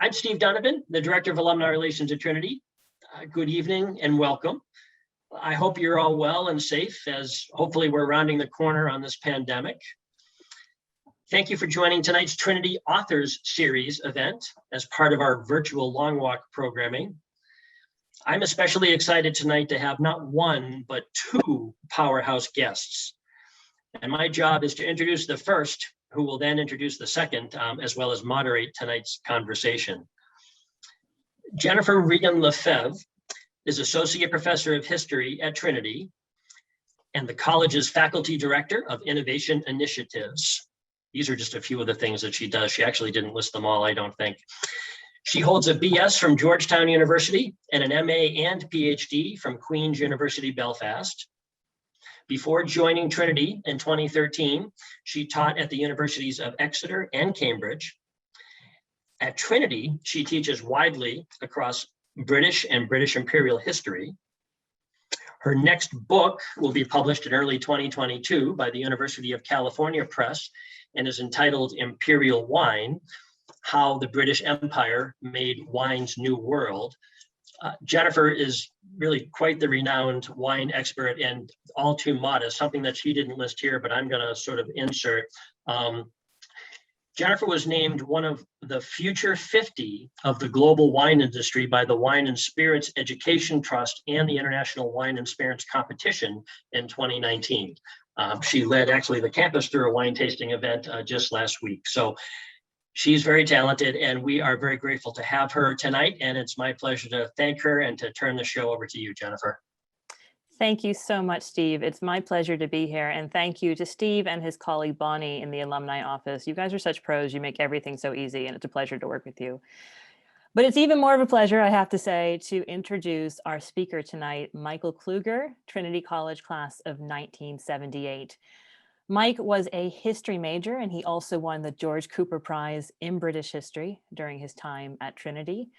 I'm Steve Donovan, the Director of Alumni Relations at Trinity. Good evening and welcome. I hope you're all well and safe as hopefully we're rounding the corner on this pandemic. Thank you for joining tonight's Trinity Authors Series event as part of our virtual long walk programming. I'm especially excited tonight to have not one, but two powerhouse guests. And my job is to introduce the first, who will then introduce the second, as well as moderate tonight's conversation. Jennifer Regan-Lefebvre is Associate Professor of History at Trinity and the college's Faculty Director of Innovation Initiatives. These are just a few of the things that she does. She actually didn't list them all, I don't think. She holds a BS from Georgetown University and an MA and PhD from Queen's University, Belfast. Before joining Trinity in 2013, she taught at the universities of Exeter and Cambridge. At Trinity, she teaches widely across British and British imperial history. Her next book will be published in early 2022 by the University of California Press and is entitled Imperial Wine: How the British Empire Made Wine's New World. Jennifer is really quite the renowned wine expert and all too modest, something that she didn't list here, but I'm going to sort of insert. Jennifer was named one of the future 50 of the global wine industry by the Wine and Spirits Education Trust and the International Wine and Spirits Competition in 2019. She led actually the campus through a wine tasting event just last week. So she's very talented and we are very grateful to have her tonight. And it's my pleasure to thank her and to turn the show over to you, Jennifer. Thank you so much, Steve. It's my pleasure to be here. And thank you to Steve and his colleague, Bonnie, in the alumni office. You guys are such pros. You make everything so easy and it's a pleasure to work with you. But it's even more of a pleasure, I have to say, to introduce our speaker tonight, Michael Kluger, Trinity College class of 1978. Mike was a history major and he also won the George Cooper Prize in British history during his time at Trinity.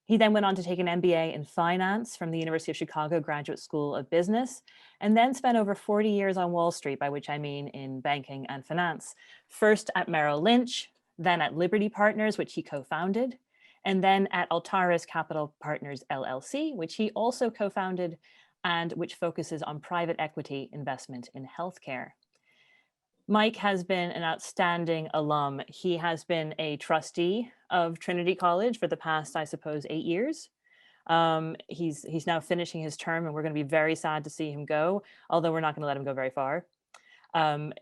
He then went on to take an MBA in finance from the University of Chicago Graduate School of Business, and then spent over 40 years on Wall Street, by which I mean in banking and finance. First at Merrill Lynch, then at Liberty Partners, which he co-founded, and then at Altaris Capital Partners LLC, which he also co-founded and which focuses on private equity investment in healthcare. Mike has been an outstanding alum. He has been a trustee of Trinity College for the past, I suppose, 8 years. He's now finishing his term and we're going to be very sad to see him go, although we're not going to let him go very far.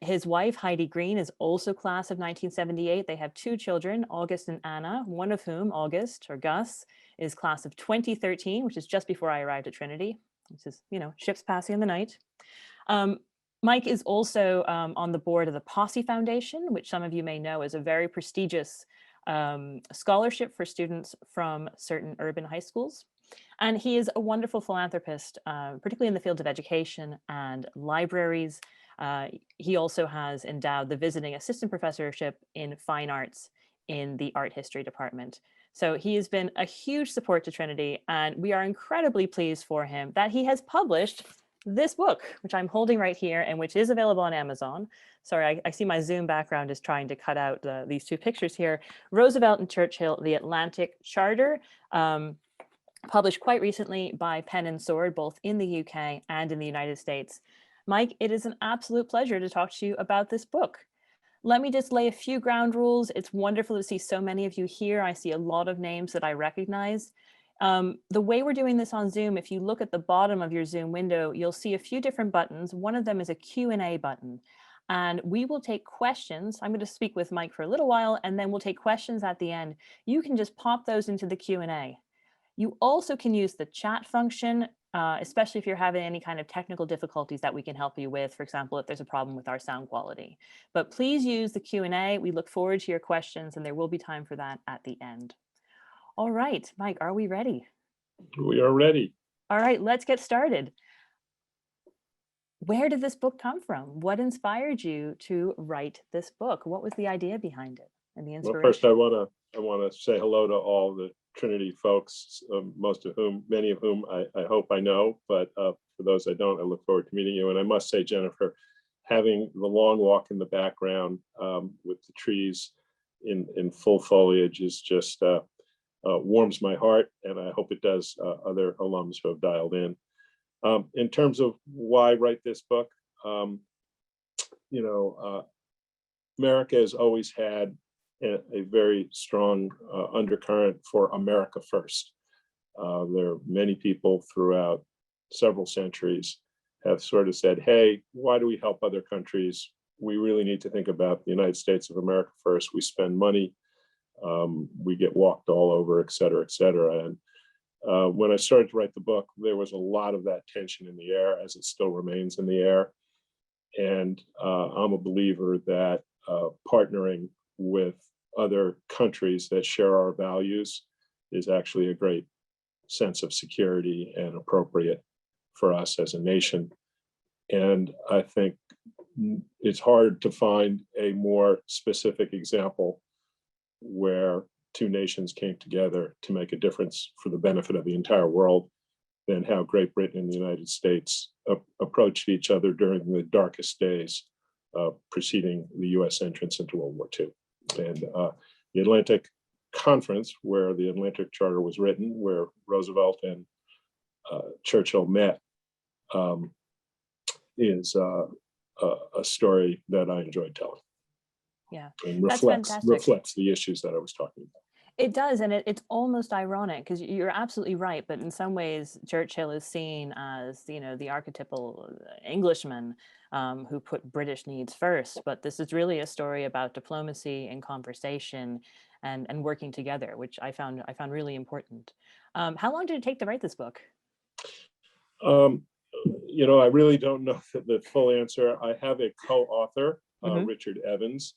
His wife, Heidi Green, is also class of 1978. They have 2 children, August and Anna, one of whom, August, or Gus, is class of 2013, which is just before I arrived at Trinity, which is, you know, ships passing in the night. Mike is also on the board of the Posse Foundation, which some of you may know is a very prestigious scholarship for students from certain urban high schools. And he is a wonderful philanthropist, particularly in the field of education and libraries. He also has endowed the visiting assistant professorship in fine arts in the art history department. So he has been a huge support to Trinity, and we are incredibly pleased for him that he has published this book, which I'm holding right here and which is available on Amazon. Sorry, I see my Zoom background is trying to cut out these 2 pictures here. Roosevelt and Churchill, The Atlantic Charter, published quite recently by Pen and Sword, both in the UK and in the United States. Mike, it is an absolute pleasure to talk to you about this book. Let me just lay a few ground rules. It's wonderful to see so many of you here. I see a lot of names that I recognize. The way we're doing this on Zoom, if you look at the bottom of your Zoom window, you'll see a few different buttons. One of them is a Q&A button, and we will take questions. I'm going to speak with Mike for a little while, and then we'll take questions at the end. You can just pop those into the Q&A. You also can use the chat function, especially if you're having any kind of technical difficulties that we can help you with, for example, if there's a problem with our sound quality. But please use the Q&A. We look forward to your questions, and there will be time for that at the end. All right, Mike, are we ready? We are ready. All right, let's get started. Where did this book come from? What inspired you to write this book? What was the idea behind it and the inspiration? Well, first I want to say hello to all the Trinity folks, many of whom I hope I know, but for those I don't, I look forward to meeting you. And I must say, Jennifer, having the long walk in the background with the trees in full foliage is just warms my heart, and I hope it does other alums who have dialed in. In terms of why write this book, America has always had a very strong undercurrent for America first. There are many people throughout several centuries have sort of said, hey, why do we help other countries? We really need to think about the United States of America first. We spend money, we get walked all over, et cetera, et cetera. And when I started to write the book, there was a lot of that tension in the air, as it still remains in the air. And I'm a believer that partnering with other countries that share our values is actually a great sense of security and appropriate for us as a nation. And I think it's hard to find a more specific example where two nations came together to make a difference for the benefit of the entire world than how Great Britain and the United States approached each other during the darkest days preceding the U.S. entrance into World War II. And the Atlantic Conference, where the Atlantic Charter was written, where Roosevelt and Churchill met, is a story that I enjoyed telling. Yeah, and that's fantastic. reflects the issues that I was talking about. It does, and it's almost ironic because you're absolutely right. But in some ways, Churchill is seen as, the archetypal Englishman who put British needs first. But this is really a story about diplomacy and conversation and working together, which I found really important. How long did it take to write this book? I really don't know the full answer. I have a co-author, Richard Evans.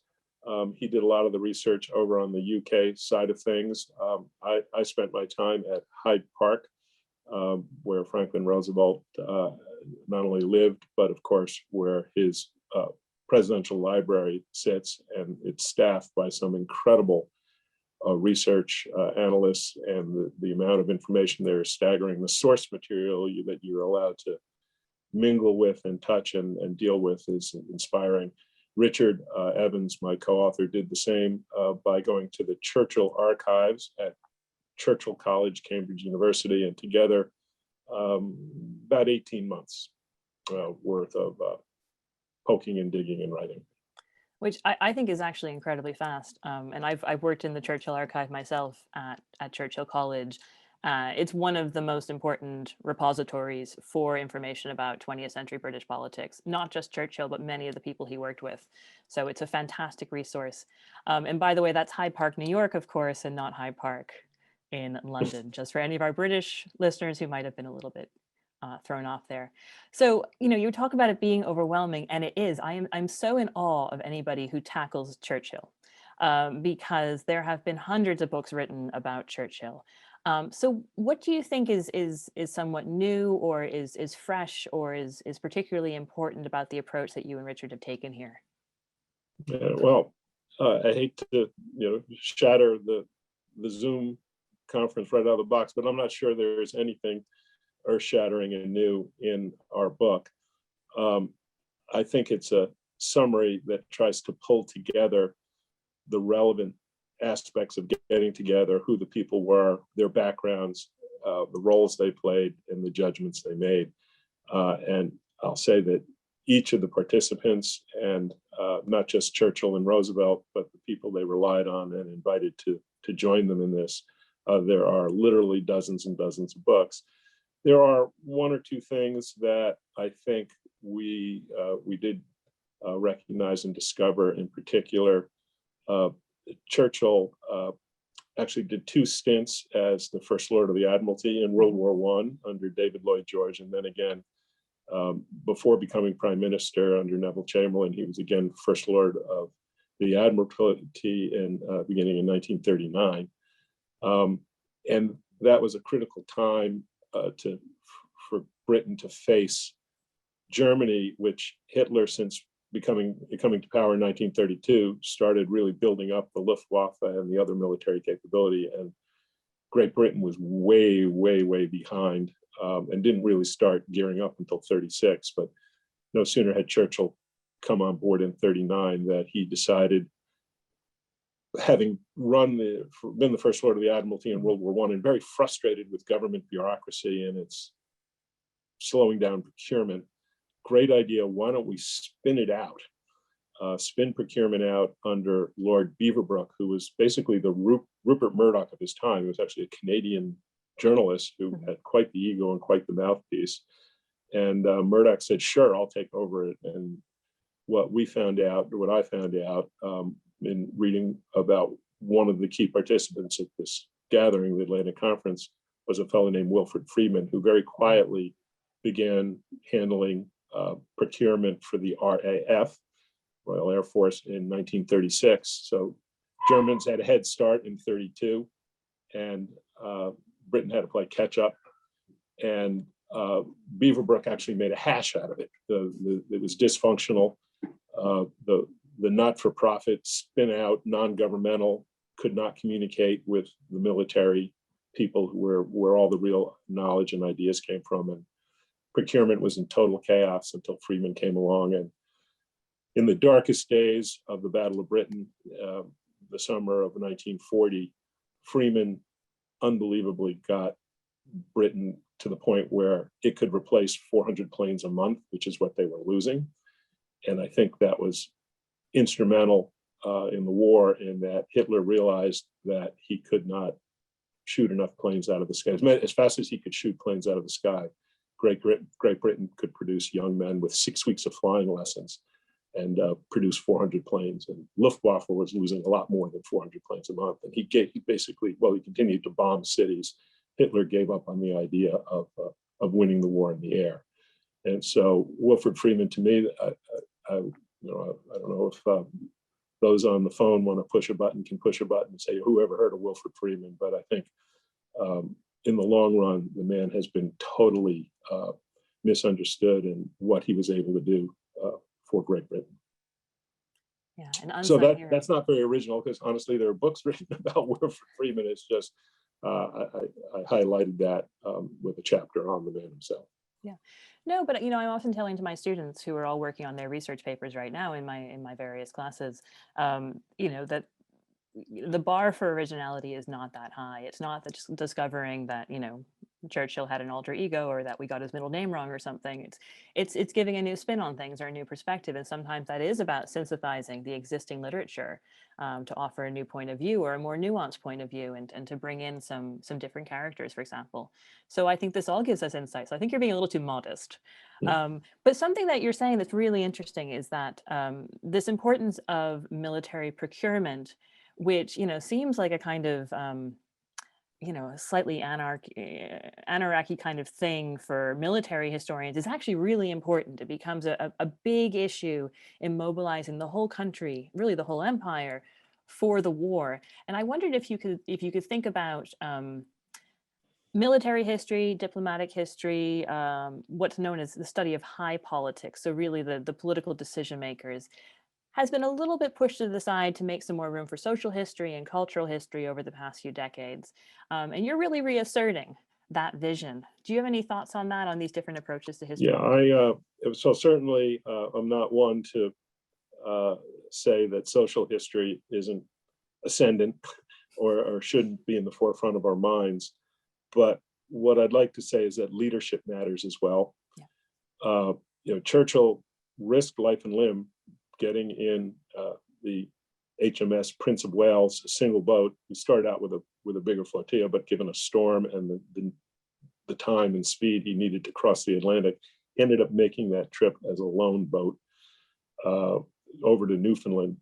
He did a lot of the research over on the UK side of things. I spent my time at Hyde Park, where Franklin Roosevelt not only lived, but of course, where his presidential library sits, and it's staffed by some incredible research analysts, and the amount of information there is staggering. The source material that you're allowed to mingle with and touch and deal with is inspiring. Richard Evans, my co-author, did the same by going to the Churchill Archives at Churchill College, Cambridge University, and together about 18 months worth of poking and digging and writing. Which I think is actually incredibly fast. And I've worked in the Churchill Archive myself at Churchill College. It's one of the most important repositories for information about 20th century British politics, not just Churchill, but many of the people he worked with. So it's a fantastic resource. And by the way, that's Hyde Park, New York, of course, and not Hyde Park in London, just for any of our British listeners who might have been a little bit thrown off there. So, you talk about it being overwhelming, and it is. I'm so in awe of anybody who tackles Churchill, because there have been hundreds of books written about Churchill. So what do you think is somewhat new, or is fresh, or is particularly important about the approach that you and Richard have taken here? Well, I hate to shatter the Zoom conference right out of the box, but I'm not sure there's anything earth-shattering and new in our book. I think it's a summary that tries to pull together the relevant aspects of getting together, who the people were, their backgrounds, the roles they played, and the judgments they made. And I'll say that each of the participants, and not just Churchill and Roosevelt, but the people they relied on and invited to join them in this, there are literally dozens and dozens of books. There are one or two things that I think we did recognize and discover. In particular, Churchill actually did two stints as the First Lord of the Admiralty in World War I under David Lloyd George, and then again, before becoming Prime Minister under Neville Chamberlain, he was again First Lord of the Admiralty in beginning in 1939. And that was a critical time for Britain to face Germany, which Hitler, since coming to power in 1932, started really building up the Luftwaffe and the other military capability. And Great Britain was way, way, way behind, and didn't really start gearing up until 36. But no sooner had Churchill come on board in 39 that he decided having been the first Lord of the Admiralty in World War I, and very frustrated with government bureaucracy and its slowing down procurement, great idea, why don't we spin it out? Spin procurement out under Lord Beaverbrook, who was basically the Rupert Murdoch of his time. He was actually a Canadian journalist who had quite the ego and quite the mouthpiece. And Murdoch said, sure, I'll take over it. And what I found out in reading about one of the key participants at this gathering, the Atlantic Conference, was a fellow named Wilfred Freeman, who very quietly began handling procurement for the RAF, Royal Air Force, in 1936. So Germans had a head start in 32, and Britain had to play catch up. And Beaverbrook actually made a hash out of it. It was dysfunctional. The not-for-profit, spin-out, non-governmental, could not communicate with the military people where all the real knowledge and ideas came from. And procurement was in total chaos until Freeman came along. And in the darkest days of the Battle of Britain, the summer of 1940, Freeman unbelievably got Britain to the point where it could replace 400 planes a month, which is what they were losing. And I think that was instrumental in the war, in that Hitler realized that he could not shoot enough planes out of the sky. As fast as he could shoot planes out of the sky, Great Britain could produce young men with 6 weeks of flying lessons and produce 400 planes. And Luftwaffe was losing a lot more than 400 planes a month. And he continued to bomb cities. Hitler gave up on the idea of winning the war in the air. And so Wilfred Freeman, to me, I don't know if those on the phone want to push a button, can push a button and say, whoever heard of Wilfred Freeman? But I think in the long run, the man has been totally misunderstood in what he was able to do for Great Britain. Yeah, an so unsung hero. that's not very original, because honestly, there are books written about Wilfred Freeman. It's just I highlighted that with a chapter on the man himself. Yeah, no, but I'm often telling to my students who are all working on their research papers right now in my various classes, that the bar for originality is not that high. It's not that just discovering that Churchill had an alter ego, or that we got his middle name wrong or something. It's giving a new spin on things, or a new perspective, and sometimes that is about synthesizing the existing literature to offer a new point of view, or a more nuanced point of view, and to bring in some different characters, for example. So I think this all gives us insight. So I think you're being a little too modest. But something that you're saying that's really interesting is that this importance of military procurement, which seems like a kind of slightly anarchy kind of thing for military historians, is actually really important. It becomes a big issue in mobilizing the whole country, really the whole empire, for the war. And I wondered if you could think about military history, diplomatic history, what's known as the study of high politics. So really the political decision makers has been a little bit pushed to the side to make some more room for social history and cultural history over the past few decades. And you're really reasserting that vision. Do you have any thoughts on that, on these different approaches to history? Yeah, so certainly I'm not one to say that social history isn't ascendant or shouldn't be in the forefront of our minds. But what I'd like to say is that leadership matters as well. Yeah. Churchill risked life and limb getting in the HMS Prince of Wales, a single boat. He started out with a bigger flotilla, but given a storm and the time and speed he needed to cross the Atlantic, he ended up making that trip as a lone boat over to Newfoundland.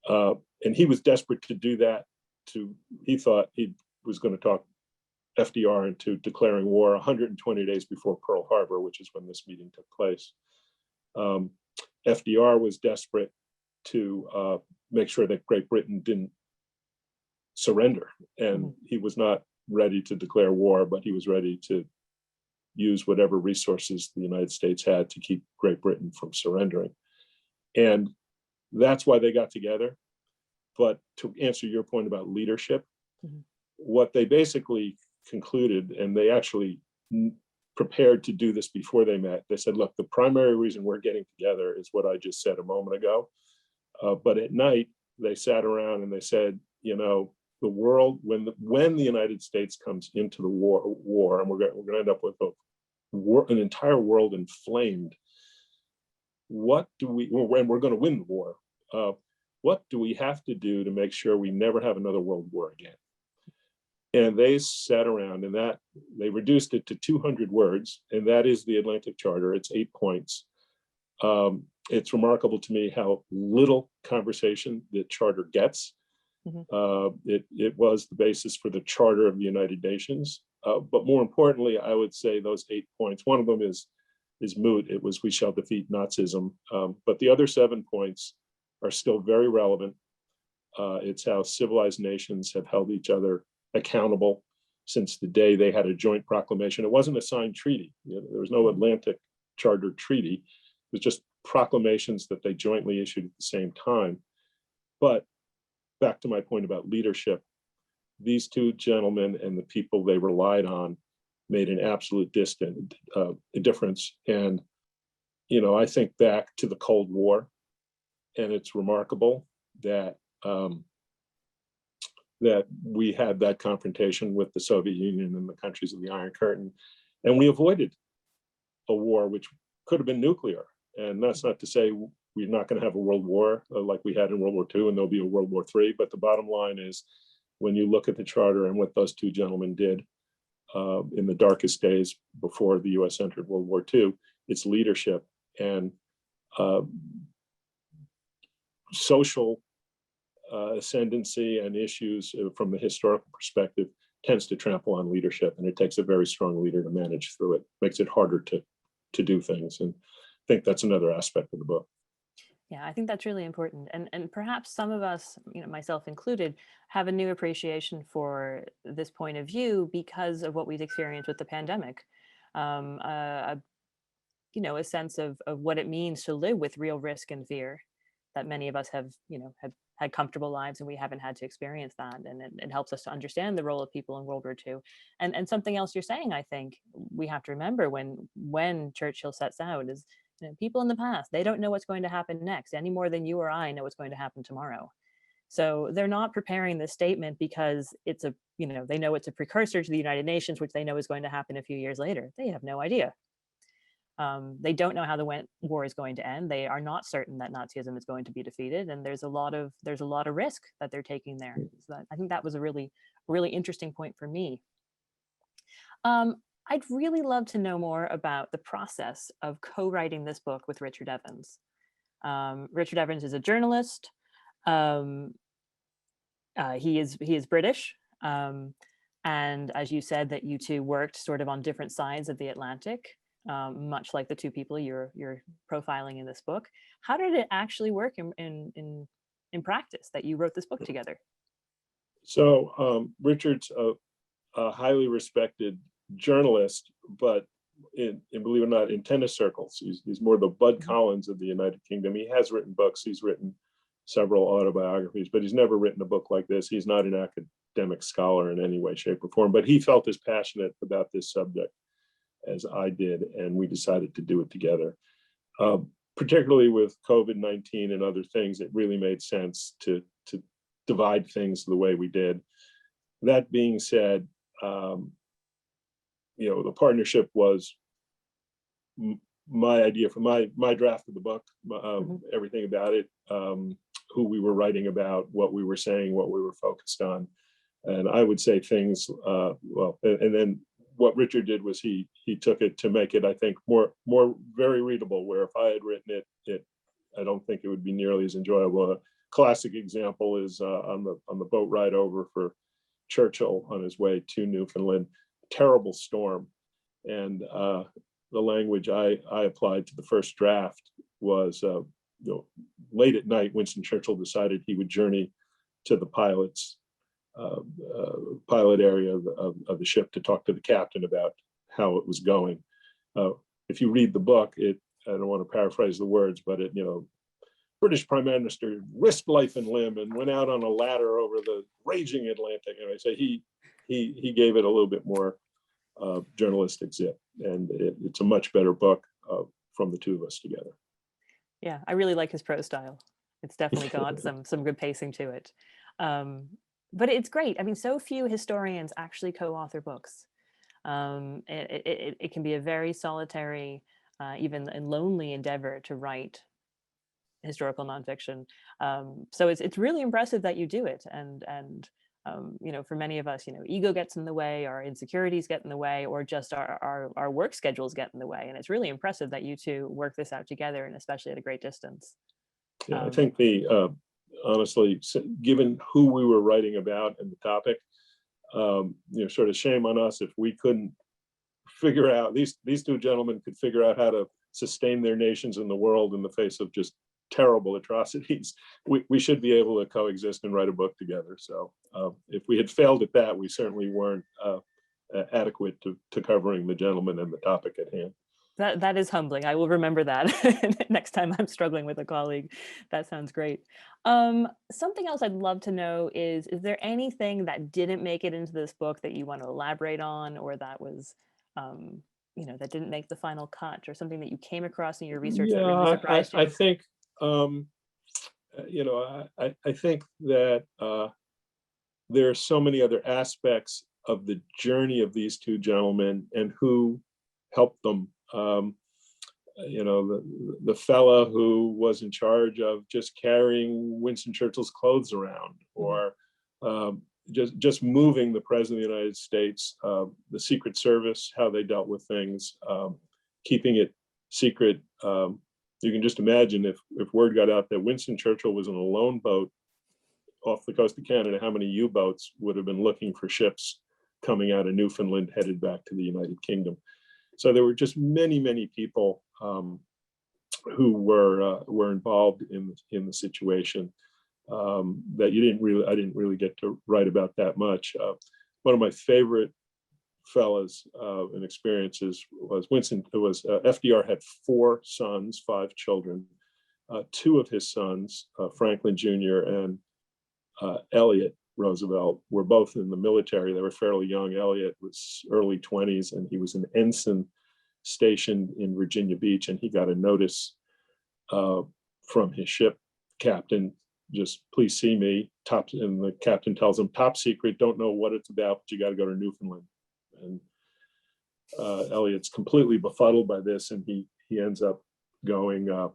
And he was desperate to do that. He thought he was going to talk FDR into declaring war 120 days before Pearl Harbor, which is when this meeting took place. FDR was desperate to make sure that Great Britain didn't surrender. And he was not ready to declare war, but he was ready to use whatever resources the United States had to keep Great Britain from surrendering. And that's why they got together. But to answer your point about leadership, what they basically concluded, and they actually prepared to do this before they met. They said, look, the primary reason we're getting together is what I just said a moment ago. But at night, they sat around and they said, you know, the world, when the United States comes into the war, and we're going to end up with an entire world inflamed, what do we, when we're going to win the war, what do we have to do to make sure we never have another world war again? And they sat around, and that they reduced it to 200 words, and that is the Atlantic Charter. It's 8 points. It's remarkable to me how little conversation the charter gets. It was the basis for the Charter of the United Nations. But more importantly, I would say those 8 points, one of them is moot. It was, we shall defeat Nazism. But the other 7 points are still very relevant. It's how civilized nations have held each other accountable since the day they had a joint proclamation. It wasn't a signed treaty. You know, there was no Atlantic Charter treaty. It was just proclamations that they jointly issued at the same time. But back to my point about leadership, these two gentlemen and the people they relied on made an absolute difference. And, you know, I think back to the Cold War, and it's remarkable that that we had that confrontation with the Soviet Union and the countries of the Iron Curtain, and we avoided a war which could have been nuclear. And that's not to say we're not going to have a world war like we had in World War II, and there'll be a World War III. But the bottom line is, when you look at the charter and what those two gentlemen did in the darkest days before the U.S. entered World War II, it's leadership. And social ascendancy and issues from the historical perspective tends to trample on leadership, and it takes a very strong leader to manage through it. Makes it harder to do things, and I think that's another aspect of the book. Yeah, I think that's really important. And perhaps some of us, you know, myself included, have a new appreciation for this point of view because of what we've experienced with the pandemic. You know, a sense of what it means to live with real risk and fear, that many of us have, you know, have had comfortable lives and we haven't had to experience that. And it helps us to understand the role of people in World War II. And something else you're saying, I think we have to remember when Churchill sets out is, you know, people in the past, they don't know what's going to happen next any more than you or I know what's going to happen tomorrow. So they're not preparing this statement because it's a, you know, they know it's a precursor to the United Nations, which they know is going to happen a few years later. They have no idea. They don't know how the war is going to end. They are not certain that Nazism is going to be defeated, and there's a lot of risk that they're taking there. So I think that was a really interesting point for me. I'd really love to know more about the process of co-writing this book with Richard Evans. Richard Evans is a journalist. He is British, and as you said, that you two worked sort of on different sides of the Atlantic. Much like the two people you're profiling in this book. How did it actually work in practice that you wrote this book together? So Richard's a highly respected journalist, but in believe it or not, in tennis circles, he's more the Bud Collins of the United Kingdom. He has written books. He's written several autobiographies, but he's never written a book like this. He's not an academic scholar in any way, shape, or form, but he felt as passionate about this subject as I did, and we decided to do it together. Particularly with COVID-19 and other things, it really made sense to divide things the way we did. That being said, you know, the partnership was my idea for my draft of the book, everything about it, who we were writing about, what we were saying, what we were focused on. And I would say things, well, and then what Richard did was he took it to make it, I think, more very readable, where if I had written it, I don't think it would be nearly as enjoyable. A classic example is on the boat ride over for Churchill on his way to Newfoundland, terrible storm. And the language I applied to the first draft was, you know, late at night, Winston Churchill decided he would journey to the pilot area of the ship to talk to the captain about how it was going. If you read the book, I don't want to paraphrase the words, but it, you know, British Prime Minister risked life and limb and went out on a ladder over the raging Atlantic. And I say he gave it a little bit more journalistic zip, and it's a much better book from the two of us together. Yeah, I really like his prose style. It's definitely got some good pacing to it. But it's great. I mean, so few historians actually co-author books. It can be a very solitary, even a lonely endeavor to write historical nonfiction. So it's really impressive that you do it. And you know, for many of us, you know, ego gets in the way, our insecurities get in the way, or just our work schedules get in the way. And it's really impressive that you two work this out together, and especially at a great distance. Yeah, I think honestly, given who we were writing about and the topic, you know, sort of shame on us if we couldn't figure out, these two gentlemen could figure out how to sustain their nations in the world in the face of just terrible atrocities. We should be able to coexist and write a book together. So if we had failed at that, we certainly weren't adequate to covering the gentleman and the topic at hand. That is humbling. I will remember that next time I'm struggling with a colleague. That sounds great. Something else I'd love to know is there anything that didn't make it into this book that you want to elaborate on, or that was, you know, that didn't make the final cut, or something that you came across in your research that really surprised you? I think, you know, I think that there are so many other aspects of the journey of these two gentlemen and who helped them. You know, the fella who was in charge of just carrying Winston Churchill's clothes around, or just moving the President of the United States, the Secret Service, how they dealt with things, keeping it secret. You can just imagine if word got out that Winston Churchill was in a lone boat off the coast of Canada, how many U-boats would have been looking for ships coming out of Newfoundland headed back to the United Kingdom. So there were just many people who were involved in the situation that I didn't really get to write about that much. One of my favorite fellas and experiences was FDR had 4 sons, 5 children. 2 of his sons, Franklin Jr. and Elliot Roosevelt, were both in the military. They were fairly young. Elliot was early 20s, and he was an ensign stationed in Virginia Beach, and he got a notice from his ship captain, just please see me, and the captain tells him, top secret, don't know what it's about, but you got to go to Newfoundland. And Elliot's completely befuddled by this, and he ends up going to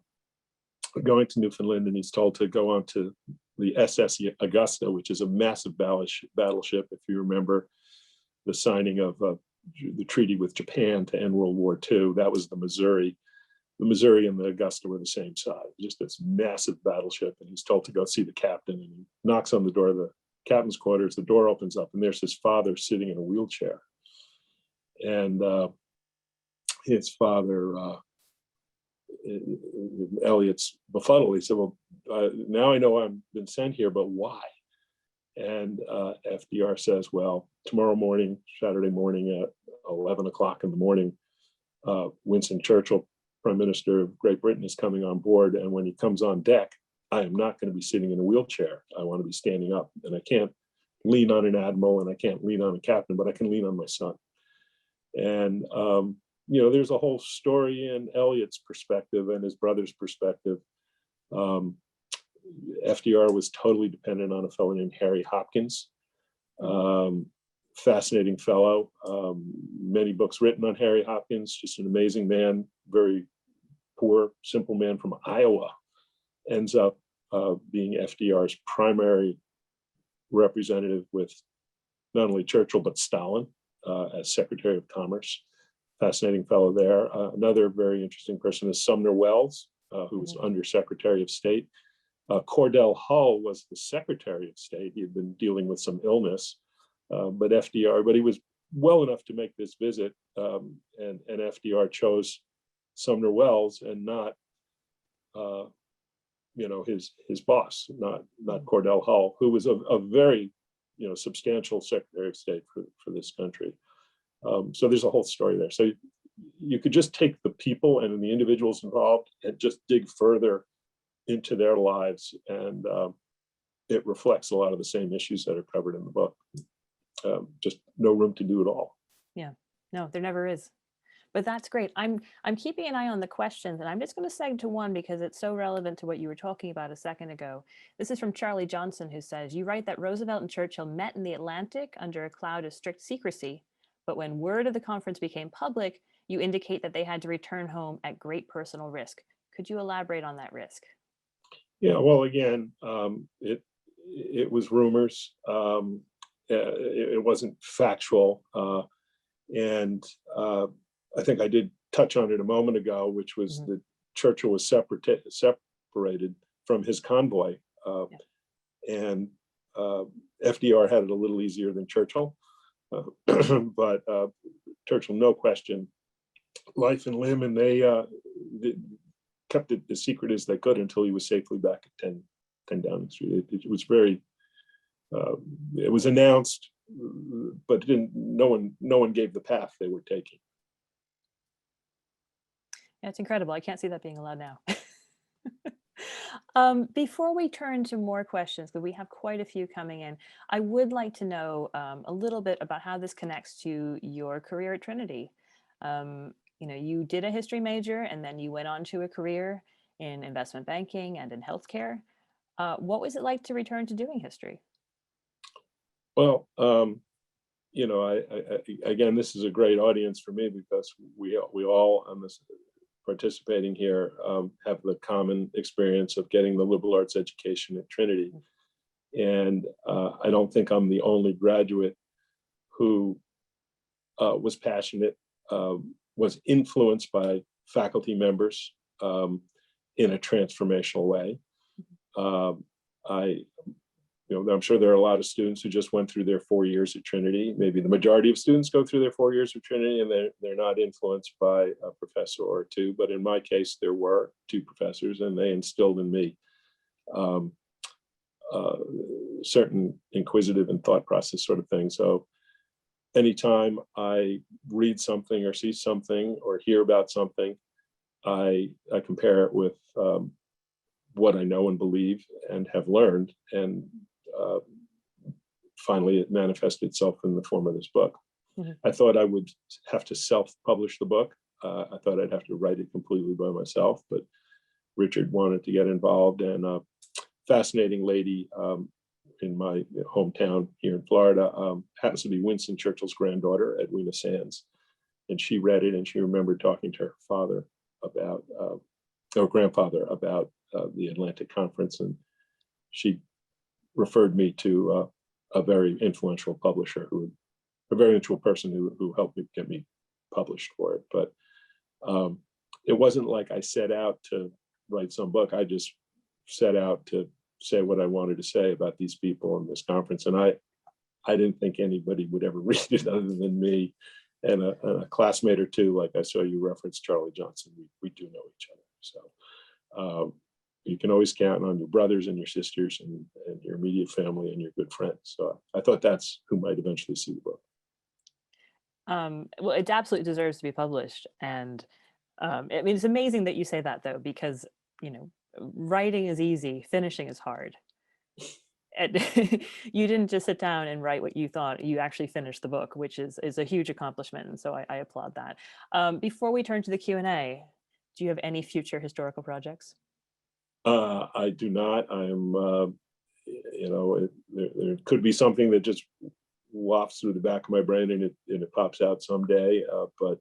Newfoundland, and he's told to go on to the SS Augusta, which is a massive battleship. If you remember the signing of the treaty with Japan to end World War II, that was the Missouri. The Missouri and the Augusta were the same size, just this massive battleship. And he's told to go see the captain, and he knocks on the door of the captain's quarters. The door opens up, and there's his father sitting in a wheelchair. And his father, Elliot's befuddled. He said, well, now I know I've been sent here, but why? And FDR says, well, tomorrow morning, Saturday morning at 11 o'clock in the morning, Winston Churchill, Prime Minister of Great Britain, is coming on board. And when he comes on deck, I am not going to be sitting in a wheelchair. I want to be standing up, and I can't lean on an admiral, and I can't lean on a captain, but I can lean on my son. And, you know, there's a whole story in Elliot's perspective and his brother's perspective. FDR was totally dependent on a fellow named Harry Hopkins. Fascinating fellow. Many books written on Harry Hopkins, just an amazing man, very poor, simple man from Iowa, ends up being FDR's primary representative with not only Churchill, but Stalin as Secretary of Commerce. Fascinating fellow there. Another very interesting person is Sumner Welles, who was Under Secretary of State. Cordell Hull was the Secretary of State. He had been dealing with some illness, but he was well enough to make this visit, and FDR chose Sumner Welles and not, you know, his boss, not Cordell Hull, who was a very, you know, substantial Secretary of State for this country. So there's a whole story there. So you could just take the people and the individuals involved and just dig further into their lives, and it reflects a lot of the same issues that are covered in the book. Just no room to do it all. Yeah, no, there never is. But that's great. I'm keeping an eye on the questions, and I'm just going to seg to one because it's so relevant to what you were talking about a second ago. This is from Charlie Johnson, who says, you write that Roosevelt and Churchill met in the Atlantic under a cloud of strict secrecy, but when word of the conference became public, you indicate that they had to return home at great personal risk. Could you elaborate on that risk? Yeah, well, again, it was rumors. It wasn't factual. And I think I did touch on it a moment ago, which was that Churchill was separated from his convoy. And FDR had it a little easier than Churchill. But Churchill, no question, life and limb, and they kept it as secret as they could until he was safely back at 10 Downing Street. It was very, it was announced, but no one gave the path they were taking. Yeah, it's incredible. I can't see that being allowed now. Before we turn to more questions, because we have quite a few coming in, I would like to know a little bit about how this connects to your career at Trinity. You know, you did a history major and then you went on to a career in investment banking and in healthcare. What was it like to return to doing history? Well, you know, again, this is a great audience for me because we all on this participating here have the common experience of getting the liberal arts education at Trinity. And I don't think I'm the only graduate who was passionate, was influenced by faculty members in a transformational way. I'm sure there are a lot of students who just went through their 4 years at Trinity. Maybe the majority of students go through their 4 years at Trinity and they're not influenced by a professor or two. But in my case, there were 2 professors and they instilled in me certain inquisitive and thought process sort of thing. So anytime I read something or see something or hear about something, I compare it with what I know and believe and have learned. And finally, it manifested itself in the form of this book. I thought I would have to self-publish the book. I thought I'd have to write it completely by myself, but Richard wanted to get involved, and a fascinating lady in my hometown here in Florida happens to be Winston Churchill's granddaughter, Edwina Sands. And she read it and she remembered talking to her father about, or grandfather about the Atlantic Conference. And she referred me to a very influential publisher a very influential person who helped me get me published for it. But it wasn't like I set out to write some book. I just set out to say what I wanted to say about these people in this conference. And I didn't think anybody would ever read it other than me and a classmate or two. Like I saw you reference Charlie Johnson. We do know each other. So you can always count on your brothers and your sisters and your immediate family and your good friends. So I thought that's who might eventually see the book. Well, it absolutely deserves to be published. And I mean, it's amazing that you say that, though, because, you know, writing is easy, finishing is hard. And you didn't just sit down and write what you thought, you actually finished the book, which is a huge accomplishment. And so I applaud that. Before we turn to the Q&A, do you have any future historical projects? I do not. I'm, there could be something that just wafts through the back of my brain and it pops out someday. But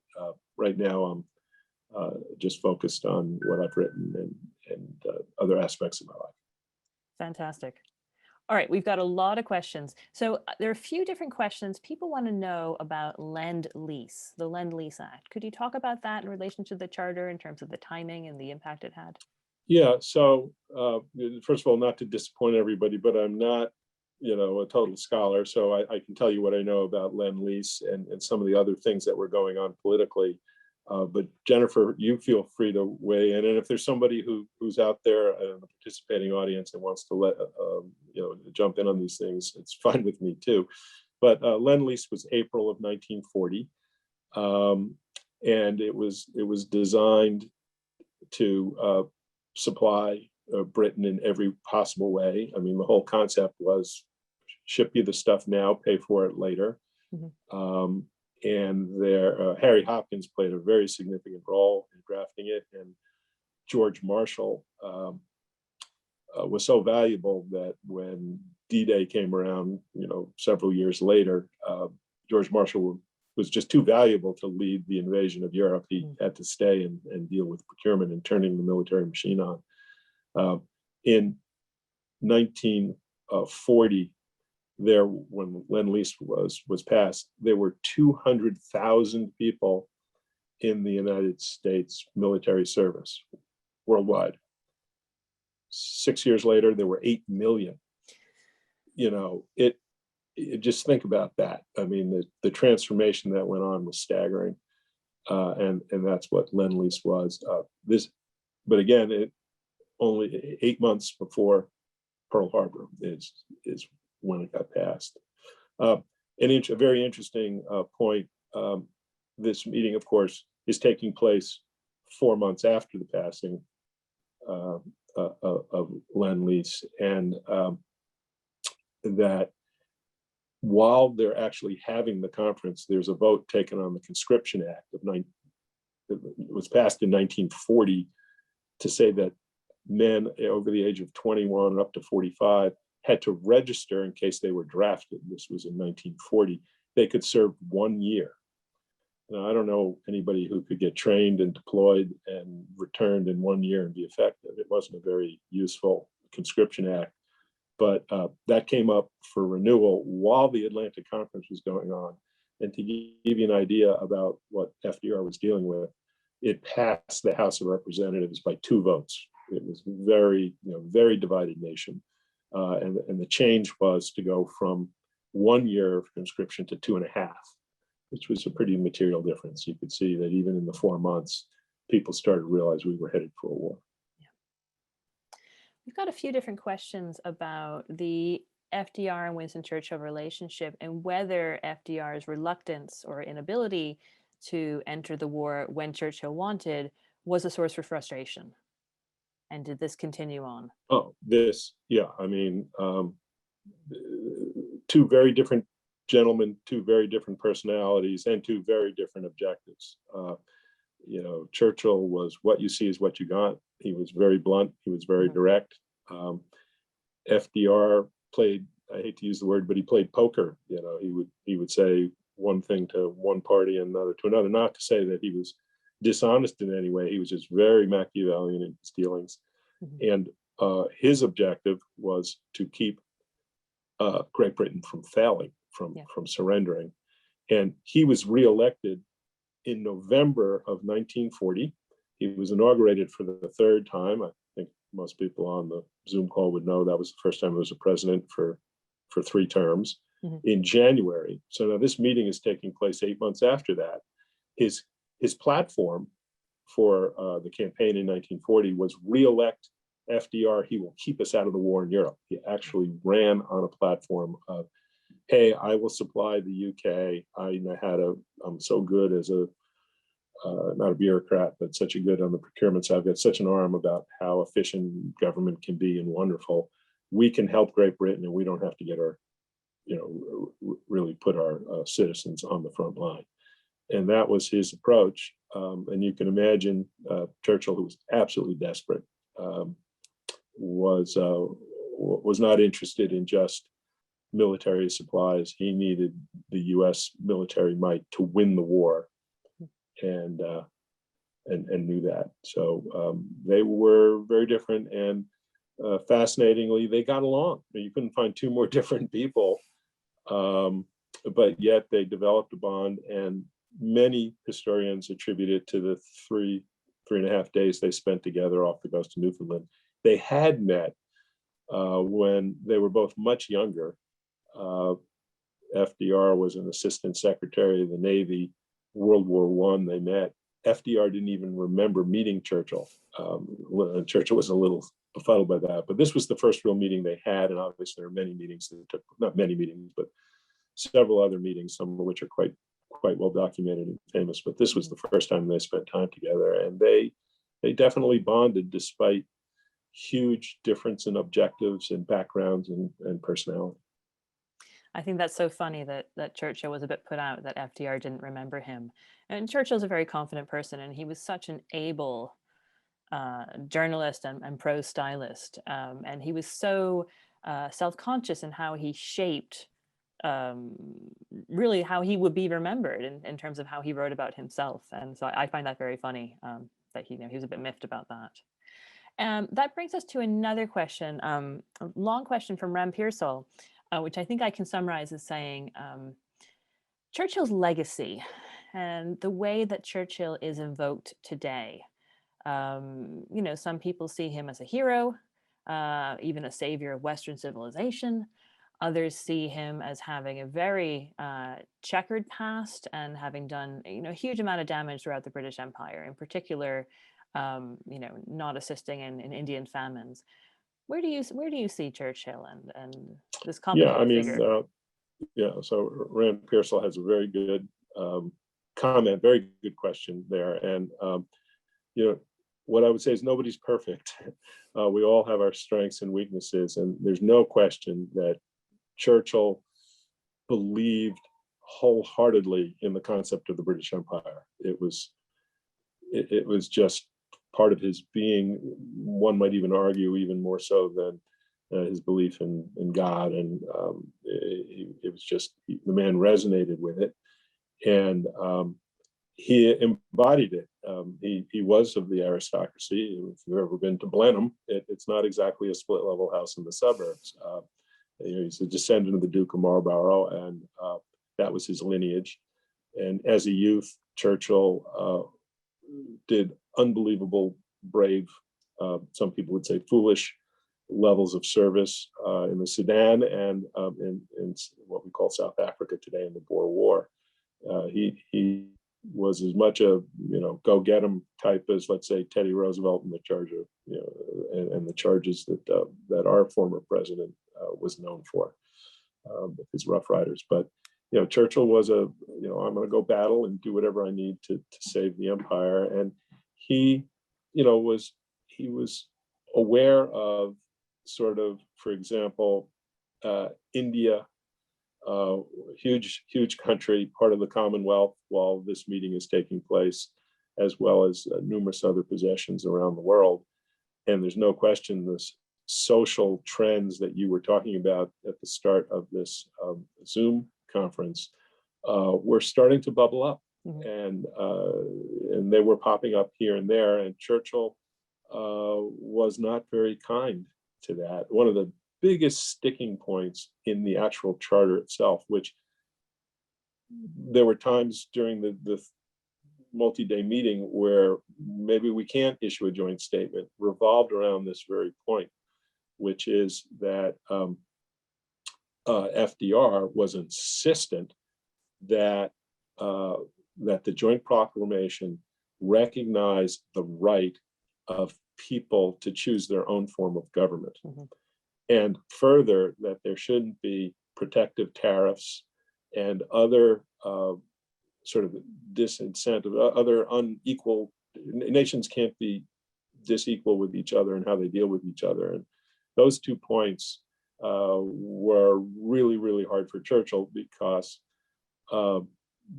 right now I'm just focused on what I've written and other aspects of my life. Fantastic. All right, we've got a lot of questions. So there are a few different questions. People want to know about Lendlease, the Lendlease Act. Could you talk about that in relation to the charter in terms of the timing and the impact it had? Yeah, so first of all, not to disappoint everybody, but I'm not, a total scholar. So I can tell you what I know about Lendlease and some of the other things that were going on politically. But Jennifer, you feel free to weigh in. And if there's somebody who's out there in the participating audience and wants to jump in on these things, it's fine with me too. But Lendlease was April of 1940. And it was designed to supply Britain in every possible way. I mean, the whole concept was ship you the stuff now, pay for it later. and there, Harry Hopkins played a very significant role in drafting it, and George Marshall was so valuable that when D-Day came around, several years later, George Marshall was just too valuable to lead the invasion of Europe. He had to stay and deal with procurement and turning the military machine on. In 1940, when Lendlease was passed, there were 200,000 people in the United States military service worldwide. 6 years later, there were 8 million. Just think about that. I mean, the transformation that went on was staggering, and that's what Lendlease was. But again, it only 8 months before Pearl Harbor is when it got passed. A very interesting point. This meeting, of course, is taking place 4 months after the passing of Lendlease, and that while they're actually having the conference, there's a vote taken on the Conscription Act it was passed in 1940 to say that men over the age of 21 and up to 45 had to register in case they were drafted. This was in 1940. They could serve 1 year. Now, I don't know anybody who could get trained and deployed and returned in 1 year and be effective. It wasn't a very useful Conscription Act, but that came up for renewal while the Atlantic Conference was going on. And to give you an idea about what FDR was dealing with, it passed the House of Representatives by 2 votes. It was very divided nation. And the change was to go from 1 year of conscription to 2.5, which was a pretty material difference. You could see that even in the 4 months, people started to realize we were headed for a war. We've got a few different questions about the FDR and Winston Churchill relationship and whether FDR's reluctance or inability to enter the war when Churchill wanted was a source for frustration. And did this continue on? I mean, 2 very different gentlemen, 2 very different personalities, and 2 very different objectives. Churchill was what you see is what you got. He was very blunt. He was very direct. FDR played, I hate to use the word, but he played poker. He would say one thing to one party and another to another, not to say that he was dishonest in any way. He was just very Machiavellian in his dealings. And his objective was to keep Great Britain from failing, from surrendering. And he was reelected in November of 1940. He was inaugurated for the 3rd time. I think most people on the Zoom call would know that was the first time he was a president for 3 terms in January. So now this meeting is taking place 8 months after that. His platform for the campaign in 1940 was re-elect FDR. He will keep us out of the war in Europe. He actually ran on a platform of, hey, I will supply the UK. I know how to, I'm so good as not a bureaucrat, but such a good on the procurement side. I've got such an arm about how efficient government can be and wonderful. We can help Great Britain and we don't have to get our, really put our citizens on the front line. And that was his approach. And you can imagine Churchill, who was absolutely desperate, was not interested in just military supplies. He needed the U.S. military might to win the war, and knew that. So they were very different, and fascinatingly, they got along. You couldn't find 2 more different people, but yet they developed a bond. And many historians attribute it to the 3.5 days they spent together off the coast of Newfoundland. They had met when they were both much younger. FDR was an assistant secretary of the Navy. World War I, they met. FDR didn't even remember meeting Churchill. Churchill was a little befuddled by that, but this was the first real meeting they had. And obviously there are many meetings that took, not many meetings, but several other meetings, some of which are quite well documented and famous. But this was the first time they spent time together, and they definitely bonded despite huge difference in objectives and backgrounds and personality. I think that's so funny that Churchill was a bit put out that FDR didn't remember him. And Churchill's a very confident person, and he was such an able journalist and prose stylist. And he was so self-conscious in how he shaped really how he would be remembered in terms of how he wrote about himself. And so I find that very funny that he was a bit miffed about that. That brings us to another question, a long question from Ram Pearsall, which I think I can summarize as saying, Churchill's legacy and the way that Churchill is invoked today. Some people see him as a hero, even a savior of Western civilization. Others see him as having a very checkered past and having done a huge amount of damage throughout the British Empire, in particular, not assisting in Indian famines. Where do you see Churchill and this complicated figure? So Rand Pearsall has a very good comment, very good question there. And, what I would say is nobody's perfect. We all have our strengths and weaknesses, and there's no question that Churchill believed wholeheartedly in the concept of the British Empire. It was just part of his being. One might even argue even more so than his belief in God, and it was just the man resonated with it, and he embodied it. He was of the aristocracy. If you've ever been to Blenheim, it's not exactly a split level house in the suburbs. He's a descendant of the Duke of Marlborough, and that was his lineage. And as a youth, Churchill did unbelievable, brave, some people would say foolish, levels of service in the Sudan and in what we call South Africa today in the Boer War. He was as much a go get 'em type as, let's say, Teddy Roosevelt in the charge of and the charges that our former president was known for with his Rough Riders. But Churchill was I'm going to go battle and do whatever I need to save the empire. And he was aware of sort of, for example, India, huge country, part of the Commonwealth while this meeting is taking place, as well as numerous other possessions around the world. And there's no question this social trends that you were talking about at the start of this Zoom conference were starting to bubble up. Mm-hmm. And they were popping up here and there, and Churchill was not very kind to that. One of the biggest sticking points in the actual charter itself, which there were times during the multi-day meeting where maybe we can't issue a joint statement, revolved around this very point, which is that FDR was insistent that that the joint proclamation recognized the right of people to choose their own form of government. Mm-hmm. And further, that there shouldn't be protective tariffs and other sort of disincentive, other unequal, nations can't be disequal with each other and how they deal with each other. And those 2 points were really, really hard for Churchill, because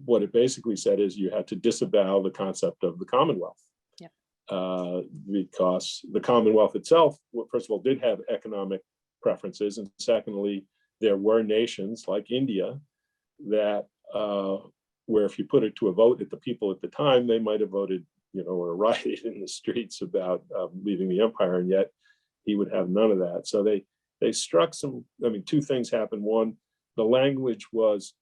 what it basically said is you had to disavow the concept of the Commonwealth. Because the Commonwealth itself, first of all, did have economic preferences, and secondly, there were nations like India that where if you put it to a vote at the people at the time, they might have voted, or rioted in the streets about leaving the empire, and yet he would have none of that. So they struck some. I mean, 2 things happened. One, the language was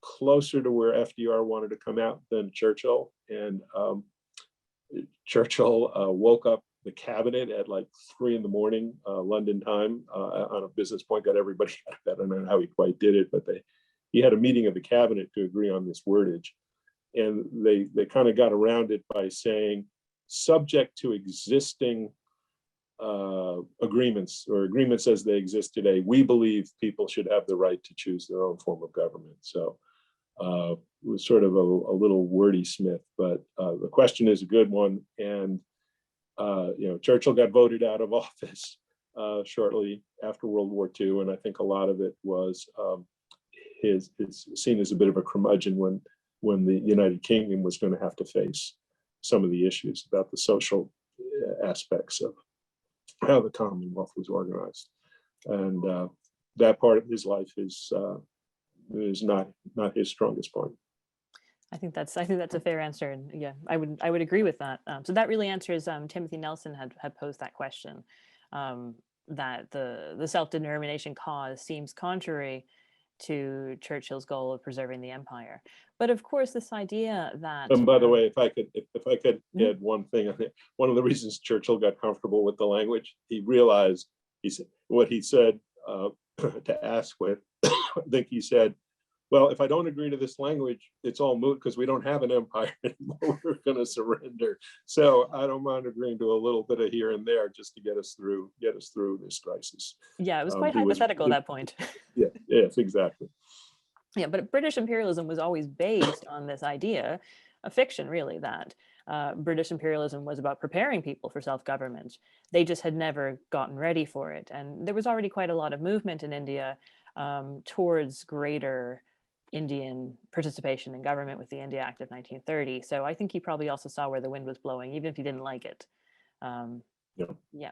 closer to where FDR wanted to come out than Churchill, and Churchill woke up the cabinet at like 3 a.m. London time on a business point, got everybody out of bed. I don't know how he quite did it, but he had a meeting of the cabinet to agree on this wordage. And they kind of got around it by saying, subject to existing agreements or agreements as they exist today, we believe people should have the right to choose their own form of government. So it was sort of a little wordy Smith, but the question is a good one. And Churchill got voted out of office shortly after World War II, and I think a lot of it was is seen as a bit of a curmudgeon when the United Kingdom was going to have to face some of the issues about the social aspects of how the Commonwealth was organized. And that part of his life is not his strongest point. I think that's a fair answer, and yeah, I would agree with that. So that really answers. Timothy Nelson had posed that question, that the self-determination cause seems contrary to Churchill's goal of preserving the empire. But of course, this idea that. And by the way, if I could Mhm. add one thing, one of the reasons Churchill got comfortable with the language, he realized what he said to Asquith. I think he said, well, if I don't agree to this language, it's all moot because we don't have an empire anymore. We're going to surrender. So I don't mind agreeing to a little bit of here and there just to get us through this crisis. Yeah, it was quite hypothetical at that point. Yeah, yes, exactly. Yeah, but British imperialism was always based on this idea, a fiction really, that British imperialism was about preparing people for self-government. They just had never gotten ready for it. And there was already quite a lot of movement in India towards greater Indian participation in government with the India Act of 1930. So I think he probably also saw where the wind was blowing, even if he didn't like it. Yeah.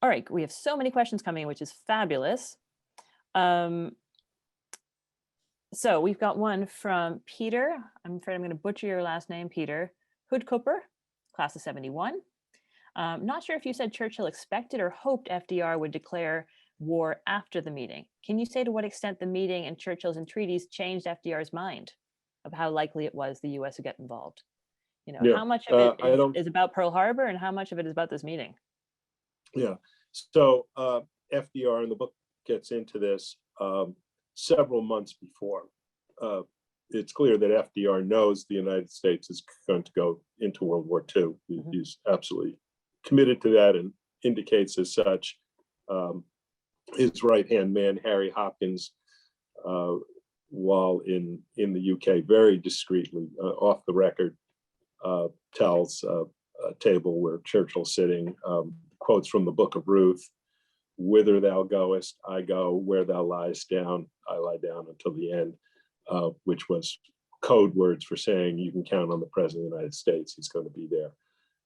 All right, we have so many questions coming, which is fabulous. So we've got one from Peter. I'm afraid I'm going to butcher your last name, Peter. Hoodcooper, class of 71. Not sure if you said Churchill expected or hoped FDR would declare war after the meeting. Can you say to what extent the meeting and Churchill's entreaties changed FDR's mind of how likely it was the U.S. would get involved? You know, how much of it is about Pearl Harbor and how much of it is about this meeting? Yeah. So FDR in the book gets into this several months before. It's clear that FDR knows the United States is going to go into World War II. Mm-hmm. He's absolutely committed to that and indicates as such. His right-hand man, Harry Hopkins, while in the UK, very discreetly, off the record, tells a table where Churchill's sitting, quotes from the Book of Ruth: "Whither thou goest, I go. Where thou liest down, I lie down until the end," which was code words for saying you can count on the President of the United States. He's going to be there.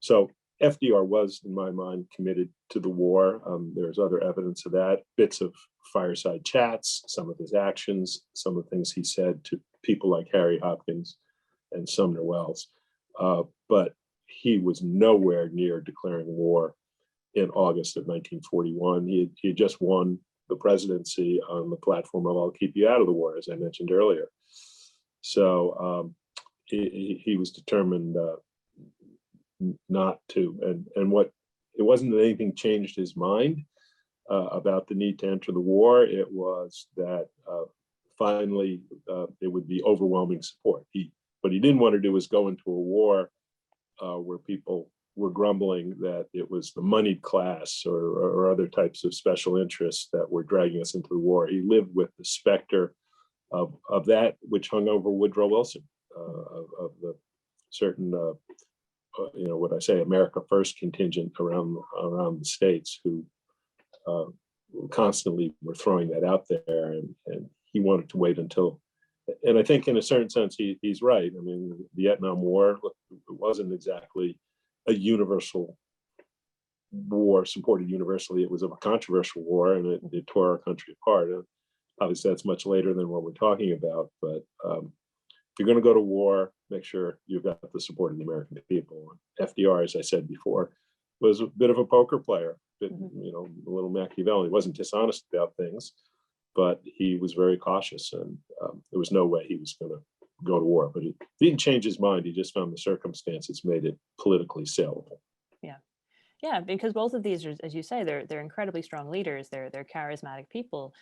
So FDR was, in my mind, committed to the war. There's other evidence of that, bits of fireside chats, some of his actions, some of the things he said to people like Harry Hopkins and Sumner Wells. But he was nowhere near declaring war in August of 1941. He had just won the presidency on the platform of "I'll keep you out of the war," as I mentioned earlier. So he was determined not to. And what, it wasn't that anything changed his mind about the need to enter the war. It was that finally it would be overwhelming support. What he didn't want to do was go into a war where people were grumbling that it was the moneyed class or other types of special interests that were dragging us into the war. He lived with the specter of that which hung over Woodrow Wilson, of the certain, what I say, America First contingent around the states who constantly were throwing that out there, and he wanted to wait until. And I think in a certain sense, he's right. I mean, the Vietnam War, it wasn't exactly a universal war supported universally. It was a controversial war, and it tore our country apart. And obviously, that's much later than what we're talking about. But if you're going to go to war, make sure you've got the support of the American people. FDR, as I said before, was a bit of a poker player, a little Machiavelli. He wasn't dishonest about things, but he was very cautious, and there was no way he was going to go to war. But he didn't change his mind. He just found the circumstances made it politically saleable. Yeah, because both of these, as you say, they're incredibly strong leaders. They're charismatic people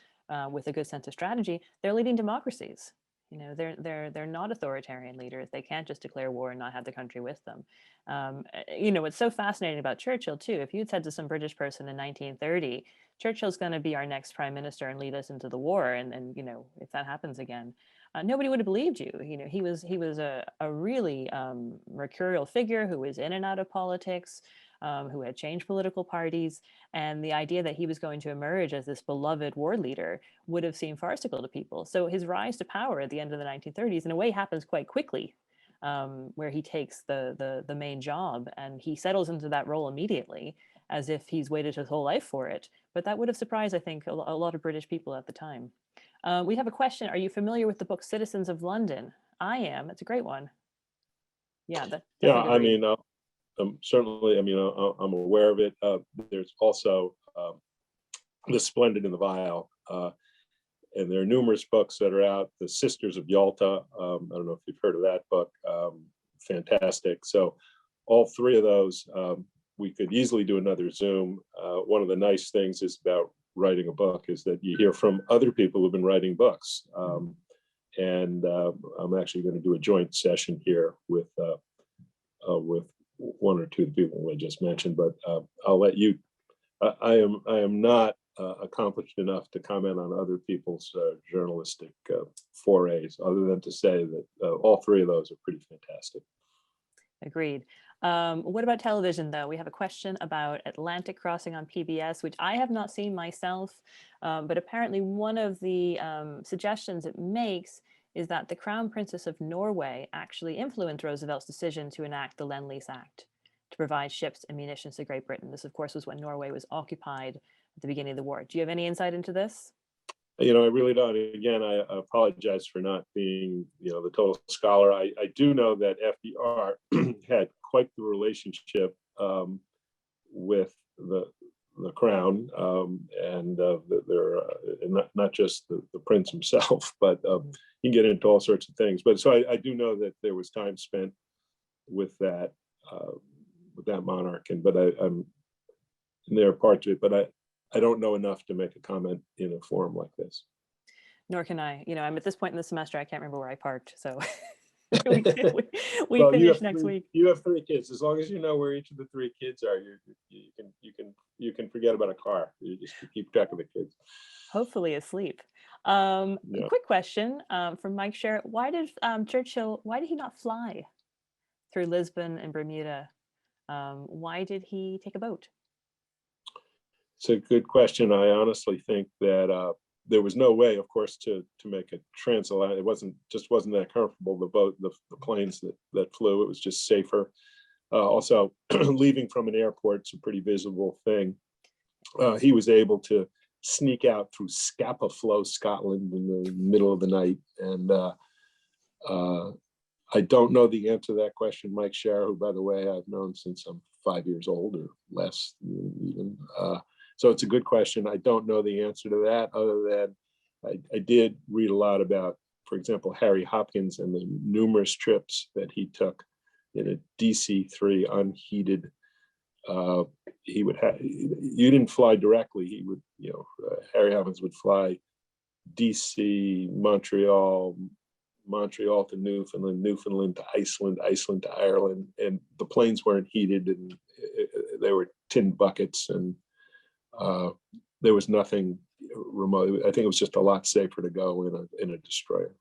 with a good sense of strategy. They're leading democracies. They're not authoritarian leaders. They can't just declare war and not have the country with them. What's so fascinating about Churchill too, if you'd said to some British person in 1930, Churchill's going to be our next prime minister and lead us into the war, and if that happens again, nobody would have believed you. He was a really mercurial figure who was in and out of politics. who had changed political parties. And the idea that he was going to emerge as this beloved war leader would have seemed farcical to people. So his rise to power at the end of the 1930s, in a way, happens quite quickly, where he takes the main job and he settles into that role immediately, as if he's waited his whole life for it. But that would have surprised, I think, a lot of British people at the time. We have a question. Are you familiar with the book Citizens of London? I am. It's a great one. Yeah. Yeah, I mean, certainly, I mean, I'm aware of it. There's also The Splendid and the Vile. And there are numerous books that are out. The Sisters of Yalta. I don't know if you've heard of that book. Fantastic. So all three of those, we could easily do another Zoom. One of the nice things is about writing a book is that you hear from other people who've been writing books. And I'm actually going to do a joint session here with one or two of the people I just mentioned, but I'll let you. I am not accomplished enough to comment on other people's journalistic forays, other than to say that all three of those are pretty fantastic. Agreed. What about television, though? We have a question about Atlantic Crossing on PBS, which I have not seen myself, but apparently one of the suggestions it makes is that the Crown Princess of Norway actually influenced Roosevelt's decision to enact the Lendlease Act to provide ships and munitions to Great Britain. This, of course, was when Norway was occupied at the beginning of the war. Do you have any insight into this? You know, I really don't. Again, I apologize for not being, you know, the total scholar. I do know that FDR had quite the relationship with the crown, and they're not just the prince himself, but you can get into all sorts of things. But so I do know that there was time spent with that monarch, and but I'm there parts of it, but I don't know enough to make a comment in a forum like this. Nor can I. You know, I'm at this point in the semester, I can't remember where I parked. So we Well, finish next week. You have 3 kids. As long as you know where each of the 3 kids are, you can forget about a car. You just keep track of the kids. Hopefully asleep. Yeah. A quick question from Mike Sherritt. Why did Churchill, why did he not fly through Lisbon and Bermuda? Why did he take a boat? It's a good question. I honestly think that there was no way, of course, to make a transatlantic. It wasn't that comfortable. The planes that flew, it was just safer. Also, leaving from an airport, it's a pretty visible thing. He was able to sneak out through Scapa Flow, Scotland, in the middle of the night. And I don't know the answer to that question. Mike Sherritt, who, by the way, I've known since I'm 5 years old or less even. So it's a good question. I don't know the answer to that, other than I did read a lot about, for example, Harry Hopkins and the numerous trips that he took in a DC-3 unheated. He would have, you didn't fly directly. He would, you know, Harry Hopkins would fly DC, Montreal to Newfoundland, Newfoundland to Iceland, Iceland to Ireland, and the planes weren't heated, and they were tin buckets, and there was nothing remote. I think it was just a lot safer to go in a destroyer.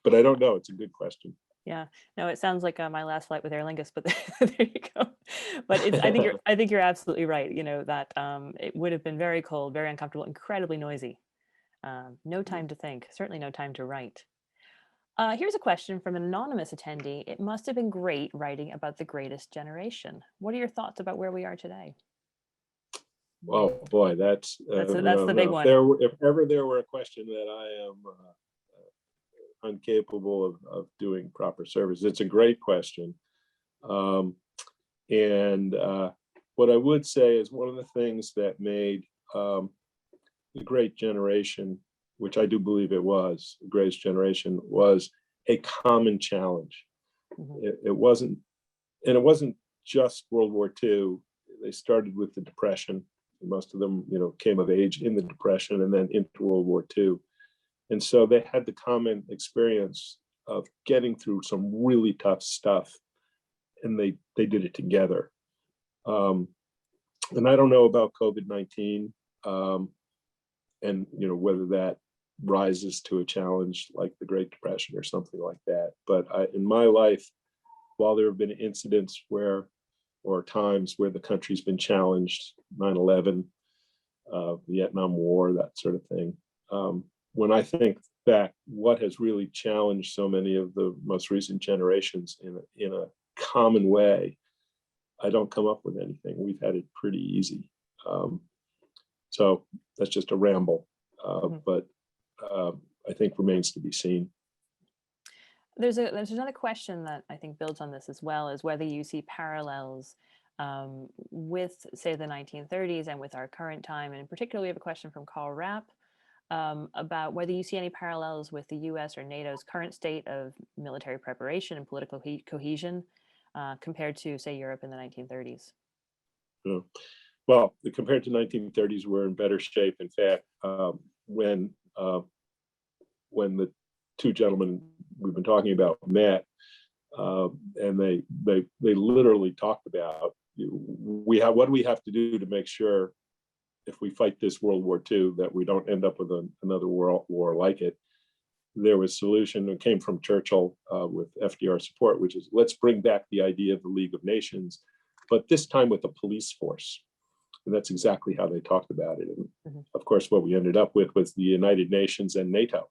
But I don't know. It's a good question. Yeah, no, it sounds like my last flight with Aer Lingus, but there you go. But I think you're absolutely right. You know that it would have been very cold, very uncomfortable, incredibly noisy. No time to think. Certainly no time to write. Here's a question from an anonymous attendee. It must have been great writing about the greatest generation. What are your thoughts about where we are today? Oh boy, that's the big one. If ever there were a question that I am incapable of doing proper service, it's a great question. And what I would say is one of the things that made the Great Generation, which I do believe it was, the greatest generation, was a common challenge. Mm-hmm. It wasn't just World War II. They started with the Depression. Most of them, you know, came of age in the Depression and then into World War II. And so they had the common experience of getting through some really tough stuff, and they did it together. And I don't know about COVID-19, and you know, whether that rises to a challenge like the Great Depression or something like that. But in my life, while there have been incidents where or times where the country's been challenged, 9/11, Vietnam War, that sort of thing. When I think back, what has really challenged so many of the most recent generations in a common way, I don't come up with anything. We've had it pretty easy. So that's just a ramble, but I think remains to be seen. There's another question that I think builds on this as well, is whether you see parallels with, say, the 1930s and with our current time. And in particular, we have a question from Carl Rapp about whether you see any parallels with the U.S. or NATO's current state of military preparation and political cohesion compared to, say, Europe in the 1930s. Yeah. Well, compared to 1930s, we're in better shape. In fact, when the two gentlemen we've been talking about met, and they literally talked about what do we have to do to make sure if we fight this World War II that we don't end up with another world war like it. There was a solution that came from Churchill with FDR support, which is let's bring back the idea of the League of Nations, but this time with a police force. And that's exactly how they talked about it. And of course, what we ended up with was the United Nations and NATO.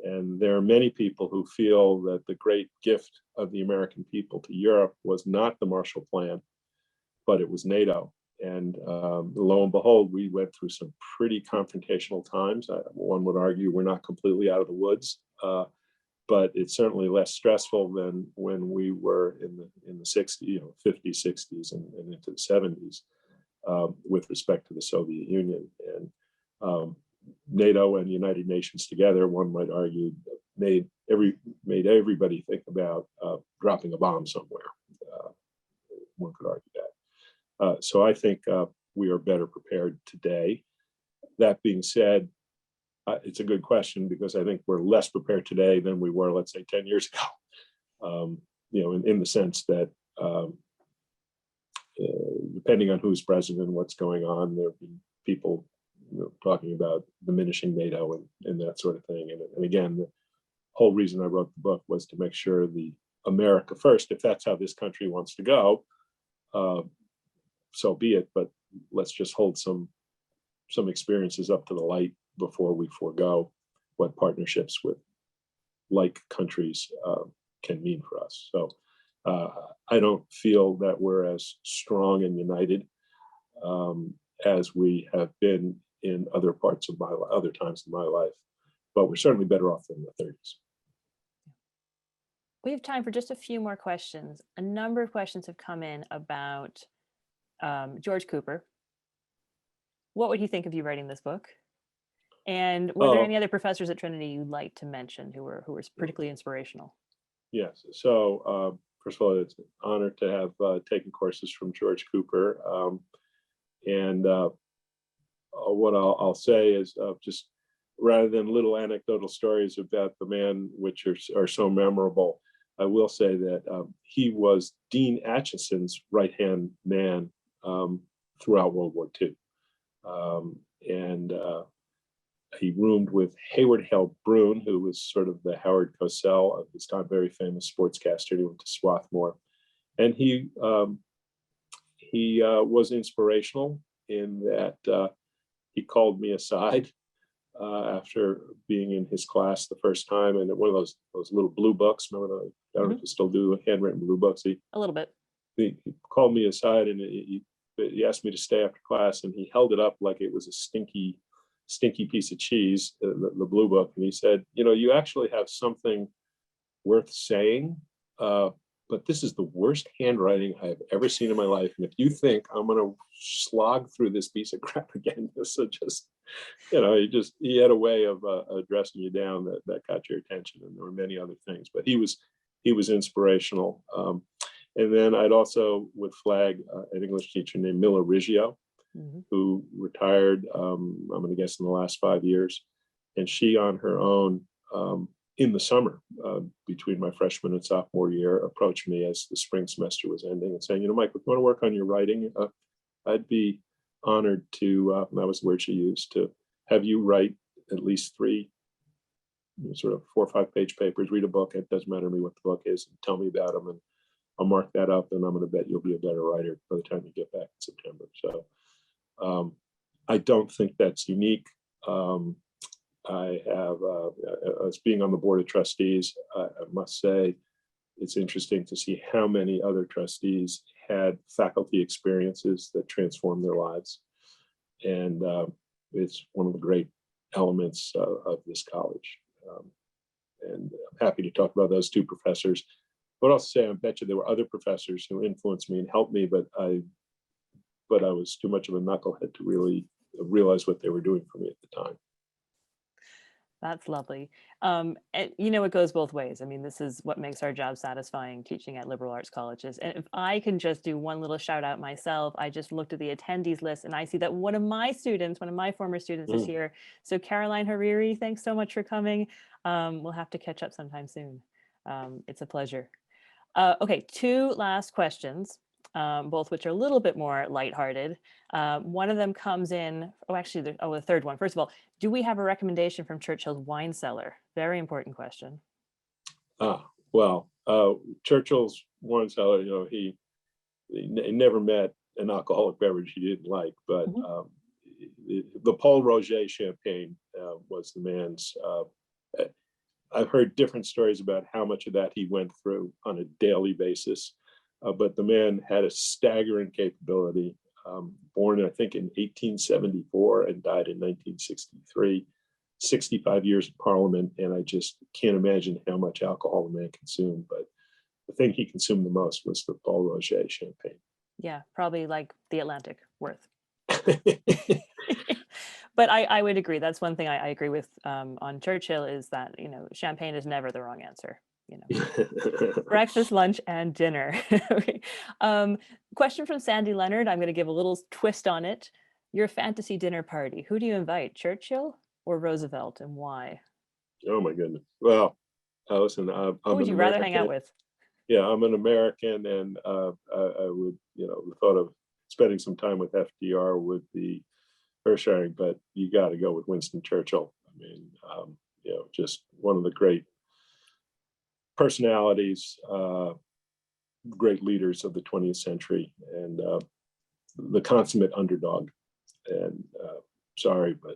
And there are many people who feel that the great gift of the American people to Europe was not the Marshall Plan, but it was NATO. And lo and behold, we went through some pretty confrontational times. One would argue we're not completely out of the woods, but it's certainly less stressful than when we were in the 60s, 50s, 60s, and into the 70s with respect to the Soviet Union. And NATO and the United Nations together, one might argue, made everybody think about dropping a bomb somewhere. One could argue that. So I think we are better prepared today. That being said, it's a good question because I think we're less prepared today than we were, let's say, 10 years ago. In the sense that depending on who's president and what's going on, there have been people talking about diminishing NATO and that sort of thing. And again, the whole reason I wrote the book was to make sure the America first, if that's how this country wants to go, so be it. But let's just hold some experiences up to the light before we forego what partnerships with like countries can mean for us. So I don't feel that we're as strong and united as we have been in other parts of other times in my life, but we're certainly better off than the 30s. We have time for just a few more questions. A number of questions have come in about George Cooper. What would he think of you writing this book? And were there any other professors at Trinity you'd like to mention who were particularly inspirational? Yes. So first of all, it's an honor to have taken courses from George Cooper. And what I'll say is just rather than little anecdotal stories about the man which are so memorable, I will say that he was Dean Acheson's right-hand man throughout World War II. And he roomed with Hayward Hale Broun, who was sort of the Howard Cosell of his time, very famous sportscaster. He went to Swarthmore. And he was inspirational in that he called me aside after being in his class the first time, and one of those little blue books. Remember, I don't know if you still do handwritten blue books. A little bit. He called me aside and he asked me to stay after class, and he held it up like it was a stinky piece of cheese, the blue book, and he said, you actually have something worth saying, but this is the worst handwriting I've ever seen in my life. And if you think I'm going to slog through this piece of crap again, so just, he had a way of addressing you down that caught your attention. And there were many other things, but he was inspirational. And then I'd also would flag an English teacher named Milla Riggio, who retired, I'm going to guess in the last 5 years. And she on her own, in the summer, between my freshman and sophomore year, approached me as the spring semester was ending and saying, Mike, if you want to work on your writing, I'd be honored to, that was the word she used, to have you write at least 3 sort of 4 or 5 page papers, read a book. It doesn't matter to me what the book is, and tell me about them. And I'll mark that up, and I'm going to bet you'll be a better writer by the time you get back in September. So I don't think that's unique. I have, as being on the board of trustees, I must say it's interesting to see how many other trustees had faculty experiences that transformed their lives. And it's one of the great elements of this college. And I'm happy to talk about those two professors. But I'll say, I bet you there were other professors who influenced me and helped me, but I was too much of a knucklehead to really realize what they were doing for me at the time. That's lovely. And you know, it goes both ways. I mean, this is what makes our job satisfying, teaching at liberal arts colleges. And if I can just do one little shout out myself, I just looked at the attendees list and I see that one of my former students is here. So Caroline Hariri, thanks so much for coming. We'll have to catch up sometime soon. It's a pleasure. Okay, two last questions, both which are a little bit more lighthearted. One of them comes in, the third one. First of all, do we have a recommendation from Churchill's wine cellar? Very important question. Well, Churchill's wine cellar, you know, he never met an alcoholic beverage he didn't like, but the Paul Roger champagne was the man's. I've heard different stories about how much of that he went through on a daily basis, but the man had a staggering capability. Born, I think, in 1874 and died in 1963, 65 years in Parliament, and I just can't imagine how much alcohol the man consumed, but the thing he consumed the most was the Paul Roger champagne. Yeah, probably like the Atlantic worth. But I would agree. That's one thing I agree with on Churchill is that, you know, champagne is never the wrong answer. You know, breakfast, lunch, and dinner. Question from Sandy Leonard. I'm going to give a little twist on it. Your fantasy dinner party. Who do you invite, Churchill or Roosevelt, and why? Oh my goodness. Well, listen, Who would you rather hang out with? Yeah, I'm an American, and I would, you know, the thought of spending some time with FDR would be earth-shattering, but you got to go with Winston Churchill. I mean, you know, just one of the great personalities, great leaders of the 20th century, and the consummate underdog. And sorry, but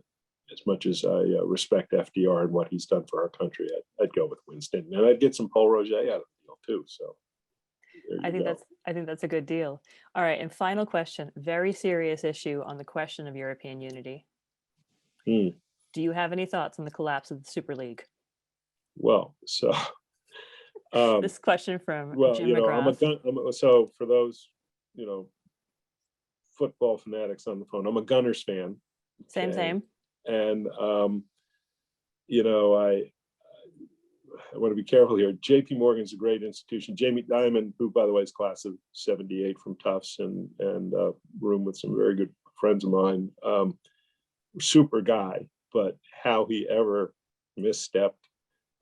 as much as I respect FDR and what he's done for our country, I'd go with Winston, and I'd get some Paul Roger out of the deal too. So I think that's a good deal. All right, and final question, very serious issue on the question of European unity. Do you have any thoughts on the collapse of the Super League? Well, so this question from Jim you know, McGrath. so for those, you know, football fanatics on the phone, I'm a Gunners fan. Same. And you know, I want to be careful here. JP Morgan's a great institution. Jamie Dimon, who by the way is class of '78 from Tufts, and room with some very good friends of mine, super guy, but how he ever misstepped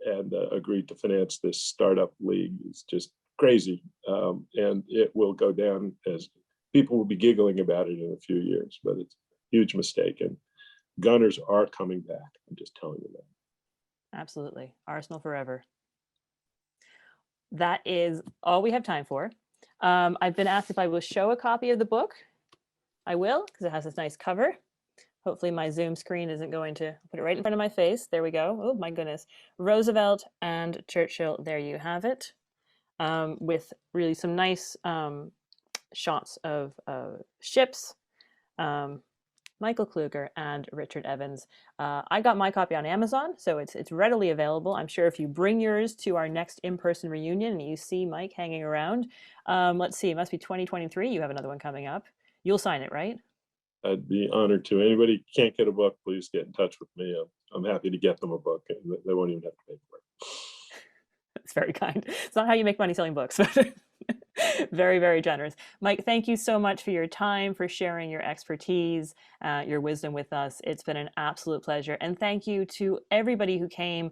and agreed to finance this startup league is just crazy. And it will go down as people will be giggling about it in a few years, but it's a huge mistake. And Gunners are coming back. I'm just telling you that. Absolutely. Arsenal forever. That is all we have time for. I've been asked if I will show a copy of the book. I will, because it has this nice cover. Hopefully my Zoom screen isn't going to put it right in front of my face. There we go. Oh my goodness. Roosevelt and Churchill. There you have it. With really some nice shots of ships, Michael Kluger and Richard Evans. I got my copy on Amazon, so it's readily available. I'm sure if you bring yours to our next in-person reunion and you see Mike hanging around, let's see, it must be 2023. You have another one coming up. You'll sign it, right? I'd be honored to. Anybody can't get a book, please get in touch with me. I'm happy to get them a book, and they won't even have to pay for it. That's very kind. It's not how you make money selling books, but very, very generous. Mike, thank you so much for your time, for sharing your expertise, your wisdom with us. It's been an absolute pleasure. And thank you to everybody who came.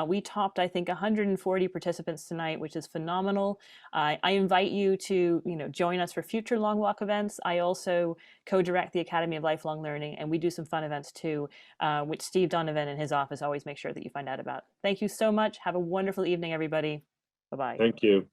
We topped, I think, 140 participants tonight, which is phenomenal. I invite you to, join us for future Long Walk events. I also co-direct the Academy of Lifelong Learning, and we do some fun events too, which Steve Donovan in his office always makes sure that you find out about. Thank you so much. Have a wonderful evening, everybody. Bye-bye. Thank you.